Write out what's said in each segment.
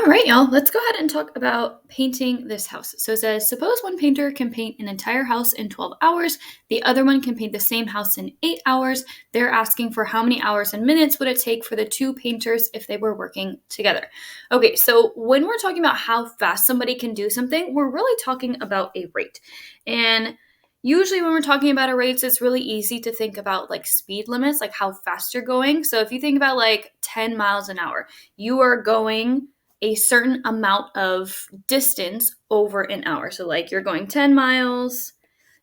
All right, y'all, let's go ahead and talk about painting this house. So it says, suppose one painter can paint an entire house in 12 hours. The other one can paint the same house in 8 hours. They're asking for how many hours and minutes would it take for the two painters if they were working together. Okay, so when we're talking about how fast somebody can do something, we're really talking about a rate. And usually when we're talking about a rates, it's really easy to think about like speed limits, like how fast you're going. So if you think about like 10 miles an hour, you are going a certain amount of distance over an hour. So like you're going 10 miles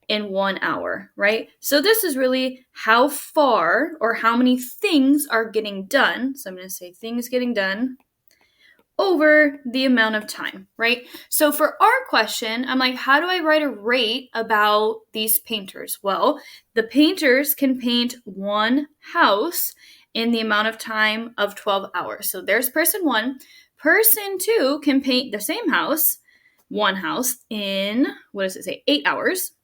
in 1 hour, right? So this is really how far or how many things are getting done. So I'm going to say things getting done over the amount of time, right? So for our question, I'm like, how do I write a rate about these painters? Well, the painters can paint one house in the amount of time of 12 hours. So there's person one. Person two can paint the same house, one house, in, 8 hours.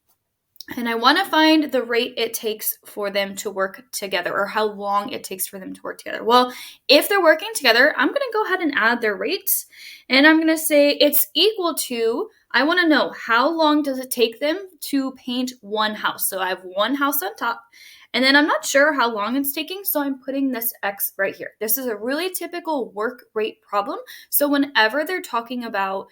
And I want to find the rate it takes for them to work together, or how long it takes for them to work together. Well, if they're working together, I'm going to go ahead and add their rates. And I'm going to say it's equal to, I want to know how long does it take them to paint one house. So I have one house on top. And then I'm not sure how long it's taking, so I'm putting this X right here. This is a really typical work rate problem. So whenever they're talking about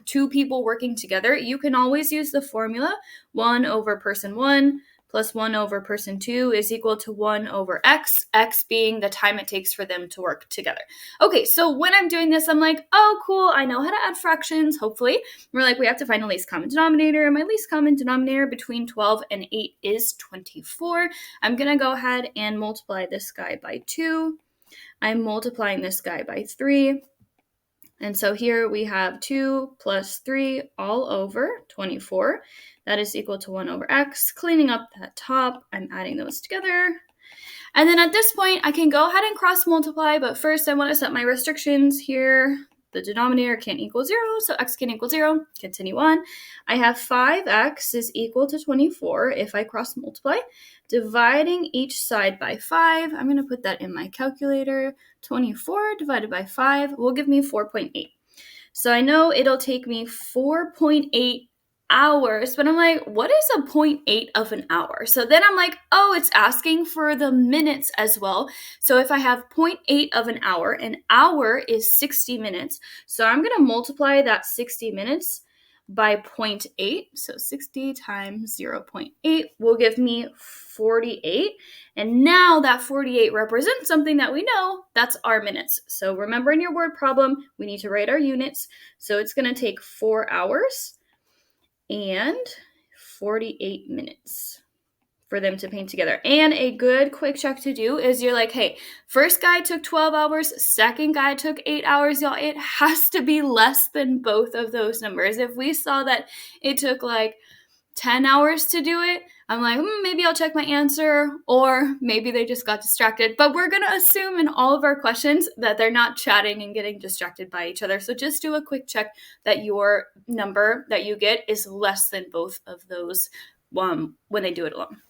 two people working together, you can always use the formula 1 over person 1 plus 1 over person 2 is equal to 1 over X, X being the time it takes for them to work together. Okay, so when I'm doing this, I'm like, oh, cool, I know how to add fractions, hopefully. We're like, we have to find the least common denominator, and my least common denominator between 12 and 8 is 24. I'm going to go ahead and multiply this guy by 2. I'm multiplying this guy by 3. And so here we have 2 plus 3 all over 24. That is equal to 1 over X. Cleaning up that top, I'm adding those together. And then at this point, I can go ahead and cross multiply, but first I want to set my restrictions here. The denominator can't equal 0, so X can equal 0. Continue on. I have 5X is equal to 24 if I cross multiply. Dividing each side by 5, I'm going to put that in my calculator. 24 divided by 5 will give me 4.8. So I know it'll take me 4.8 hours, but I'm like, what is a 0.8 of an hour? So then I'm like, oh, it's asking for the minutes as well. So if I have 0.8 of an hour is 60 minutes. So I'm going to multiply that 60 minutes by 0.8. So 60 times 0.8 will give me 48. And now that 48 represents something that we know, that's our minutes. So remember in your word problem, we need to write our units. So it's going to take 4 hours and 48 minutes for them to paint together. And a good quick check to do is you're like, hey, first guy took 12 hours, second guy took 8 hours, y'all. It has to be less than both of those numbers. If we saw that it took like 10 hours to do it, I'm like, maybe I'll check my answer, or maybe they just got distracted. But we're going to assume in all of our questions that they're not chatting and getting distracted by each other. So just do a quick check that your number that you get is less than both of those when they do it alone.